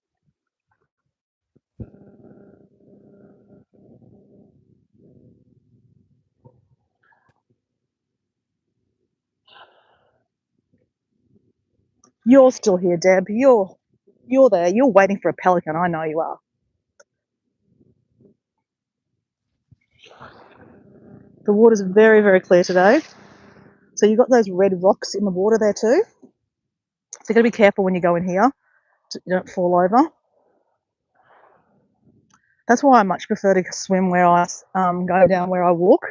You're still here, Deb. You're there. You're waiting for a pelican. I know you are. The water's very, very clear today. So you've got those red rocks in the water there too. So you've got to be careful when you go in here. So you don't fall over. That's why I much prefer to swim where I go down where I walk.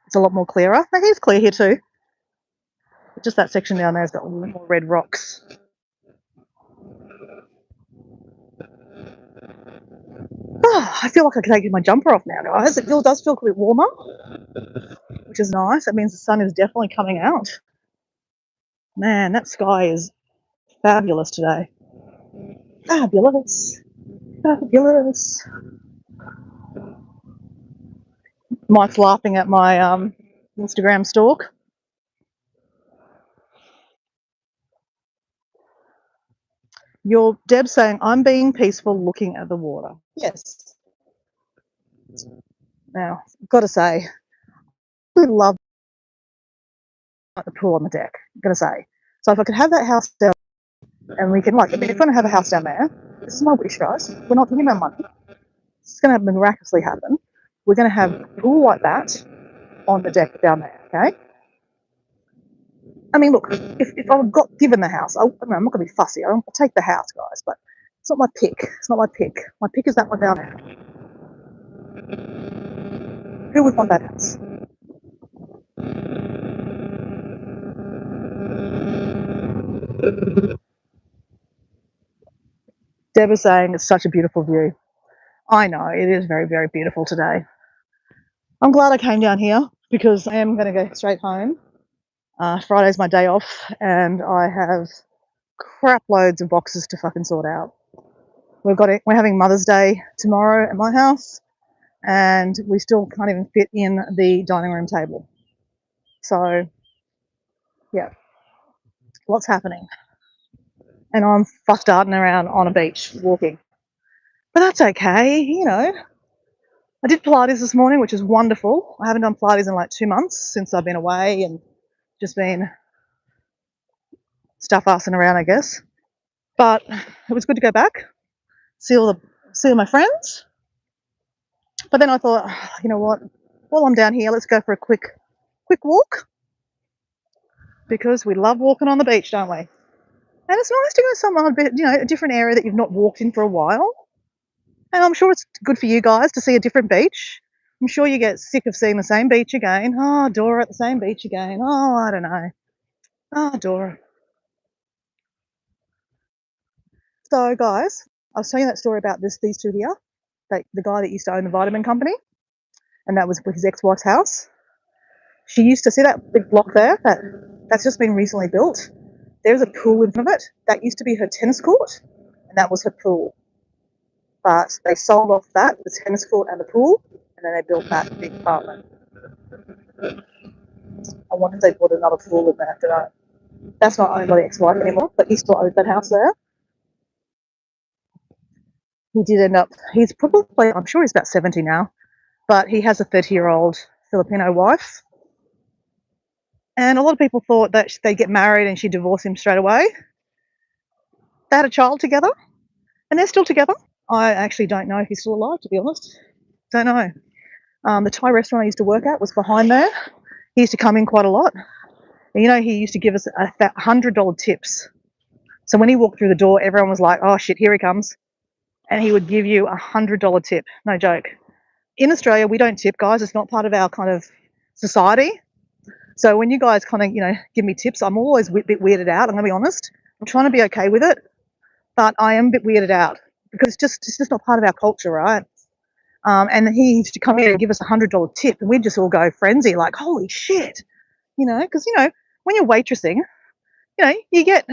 It's a lot more clearer. Now here's clear here too. Just that section down there has got a lot more red rocks. Oh, I feel like I can take my jumper off now, guys. It does feel a bit warmer, which is nice. That means the sun is definitely coming out. Man, that sky is fabulous today. Fabulous. Fabulous. Mike's laughing at my Instagram stalk. You're Deb saying, I'm being peaceful looking at the water. Yes. Now, I've got to say, I love the pool on the deck. I've got to say. So if I could have that house down and we can, like, I mean, if we're going to have a house down there, this is my wish, guys. We're not talking about money. It's going to miraculously happen. We're going to have a pool like that on the deck down there, okay? I mean, look, if I got given the house, I'm not going to be fussy. I'll take the house, guys, but it's not my pick. It's not my pick. My pick is that one down there. Who would want that house? Deb is saying it's such a beautiful view. I know, it is very, very beautiful today. I'm glad I came down here because I am going to go straight home. Friday's my day off and I have crap loads of boxes to fucking sort out. We're having Mother's Day tomorrow at my house and we still can't even fit in the dining room table. So, yeah, lots happening. And I'm fucked darting around on a beach walking. But that's okay, you know. I did Pilates this morning, which is wonderful. I haven't done Pilates in like 2 months since I've been away and just been stuff-assing around, I guess. But it was good to go back, see all my friends. But then I thought, you know what? While I'm down here, let's go for a quick walk because we love walking on the beach, don't we? And it's nice to go somewhere a bit, you know, a different area that you've not walked in for a while. And I'm sure it's good for you guys to see a different beach. I'm sure you get sick of seeing the same beach again. Oh, Dora at the same beach again. Oh, I don't know. Oh, Dora. So, guys, I was telling you that story about these two here. The guy that used to own the vitamin company, and that was with his ex-wife's house. She used to see that big block there that's just been recently built. There's a pool in front of it. That used to be her tennis court, and that was her pool. But they sold off that, the tennis court and the pool, and then they built that big apartment. I wonder if they bought another pool in there after that. That's not owned by the ex-wife anymore, but he still owns that house there. He did end up, he's probably, I'm sure he's about 70 now, but he has a 30-year-old Filipino wife. And a lot of people thought that they'd get married and she'd divorce him straight away. They had a child together, and they're still together. I actually don't know if he's still alive, to be honest. Don't know. The Thai restaurant I used to work at was behind there. He used to come in quite a lot. And, you know, he used to give us $100 tips. So when he walked through the door, everyone was like, oh, shit, here he comes. And he would give you $100 tip. No joke. In Australia, we don't tip, guys. It's not part of our kind of society. So when you guys kind of, you know, give me tips, I'm always a bit weirded out. I'm going to be honest. I'm trying to be okay with it, but I am a bit weirded out because it's just not part of our culture, right? And he used to come in and give us $100 tip, and we'd just all go frenzy, like, holy shit, you know, because, you know, when you're waitressing, you get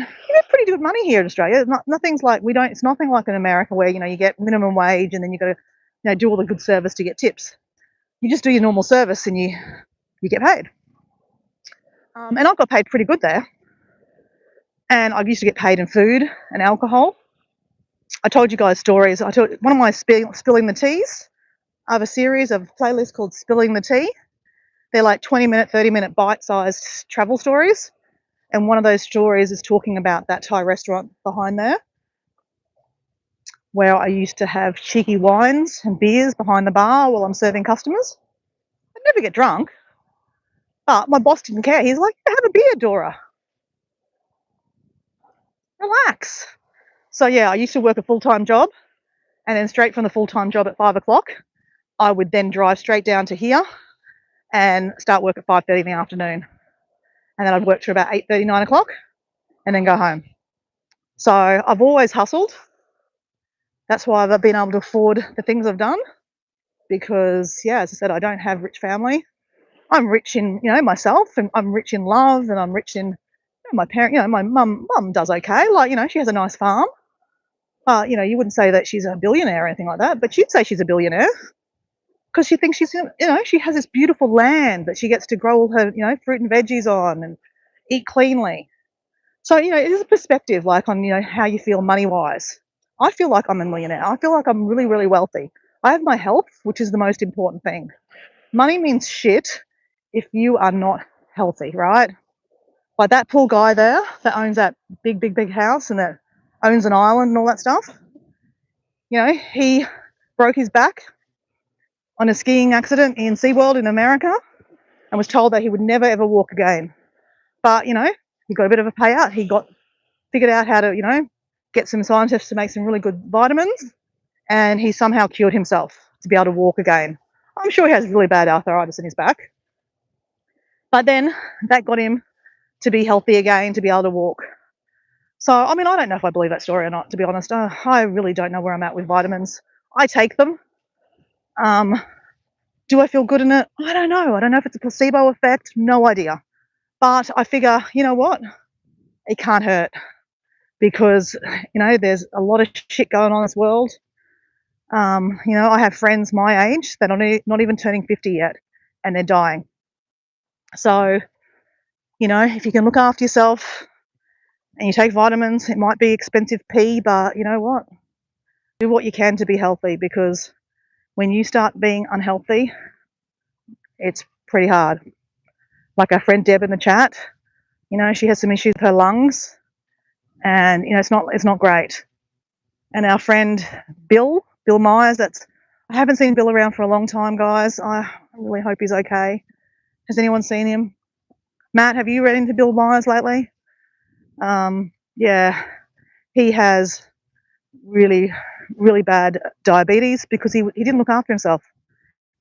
pretty good money here in Australia. Nothing's like we don't. It's nothing like in America where you get minimum wage and then you got to do all the good service to get tips. You just do your normal service and you get paid. And I got paid pretty good there. And I used to get paid in food and alcohol. I told you guys stories. I told one of my spilling the teas. I have a series of playlists called Spilling the Tea. They're like 20-minute, 30-minute bite-sized travel stories. And one of those stories is talking about that Thai restaurant behind there, where I used to have cheeky wines and beers behind the bar while I'm serving customers. I'd never get drunk, but my boss didn't care. He's like, have a beer, Dora. Relax. So yeah, I used to work a full-time job, and then straight from the full-time job at 5 o'clock, I would then drive straight down to here and start work at 5:30 in the afternoon. And then I'd work till about 8:30, 9 o'clock, and then go home. So I've always hustled. That's why I've been able to afford the things I've done, because, yeah, as I said, I don't have rich family. I'm rich in, myself, and I'm rich in love, and I'm rich in my parent. My mum does okay. Like, she has a nice farm. You wouldn't say that she's a billionaire or anything like that, but she'd say she's a billionaire because she thinks she has this beautiful land that she gets to grow all her, fruit and veggies on and eat cleanly. So, it is a perspective, like, on, how you feel money-wise. I feel like I'm a millionaire. I feel like I'm really, really wealthy. I have my health, which is the most important thing. Money means shit if you are not healthy, right? Like that poor guy there that owns that big, big, big house and that owns an island and all that stuff. He broke his back on a skiing accident in SeaWorld in America and was told that he would never, ever walk again. But, he got a bit of a payout. He figured out how to, get some scientists to make some really good vitamins, and he somehow cured himself to be able to walk again. I'm sure he has really bad arthritis in his back. But then that got him to be healthy again, to be able to walk. So, I don't know if I believe that story or not, to be honest. I really don't know where I'm at with vitamins. I take them. Do I feel good in it? I don't know. I don't know if it's a placebo effect. No idea. But I figure, you know what? It can't hurt because, there's a lot of shit going on in this world. I have friends my age that are not even turning 50 yet, and they're dying. So, if you can look after yourself and you take vitamins, it might be expensive pee, but you know what? Do what you can to be healthy, because when you start being unhealthy, it's pretty hard. Like our friend Deb in the chat, she has some issues with her lungs, and it's not great. And our friend Bill Myers, I haven't seen Bill around for a long time, guys. I really hope he's okay. Has anyone seen him? Matt, have you read into Bill Myers lately? Yeah, he has really, really bad diabetes because he didn't look after himself.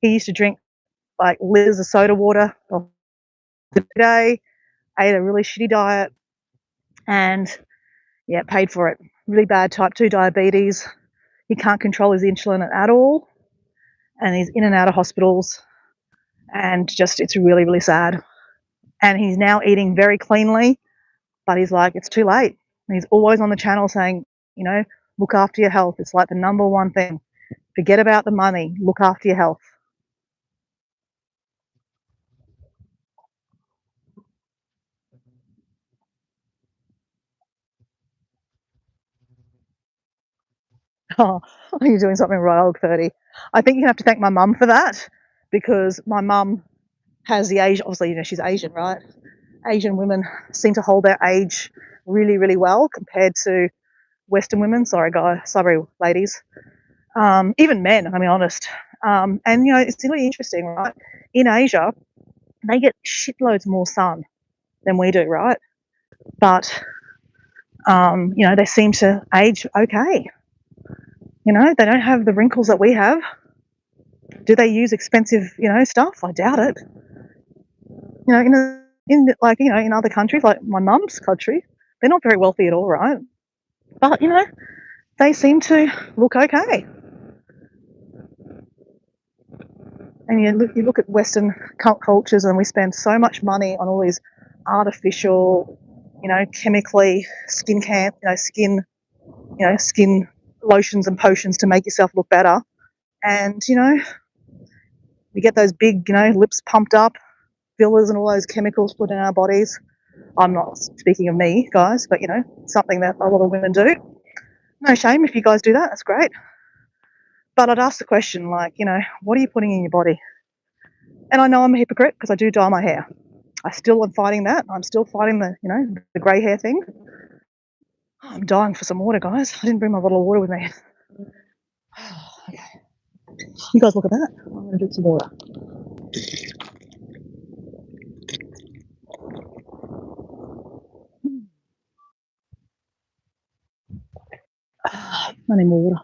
He used to drink like liters of soda water a day, ate a really shitty diet, and yeah, paid for it. Really bad type 2 diabetes. He can't control his insulin at all, and he's in and out of hospitals, and just it's really, really sad. And he's now eating very cleanly, but he's like, it's too late. And he's always on the channel saying, look after your health. It's like the number one thing. Forget about the money. Look after your health. Oh, you're doing something right, old 30. I think you have to thank my mum for that, because my mum has the age, obviously, she's Asian, right? Asian women seem to hold their age really, really well compared to Western women. Sorry, ladies. Even men, I mean, honest. And, it's really interesting, right? In Asia, they get shitloads more sun than we do, right? But, they seem to age okay. They don't have the wrinkles that we have. Do they use expensive, stuff? I doubt it. In other countries, like my mum's country, they're not very wealthy at all, right? But, they seem to look okay. And you look at Western cultures, and we spend so much money on all these artificial, chemically skin lotions and potions to make yourself look better. And, we get those big, lips pumped up, fillers and all those chemicals put in our bodies. I'm not speaking of me, guys, but, something that a lot of women do. No shame if you guys do that, that's great. But I'd ask the question, like, what are you putting in your body? And I know I'm a hypocrite because I do dye my hair. I still am fighting that. I'm still fighting the grey hair thing. Oh, I'm dying for some water, guys. I didn't bring my bottle of water with me. Okay. You guys look at that. I'm going to drink some water. I need more water.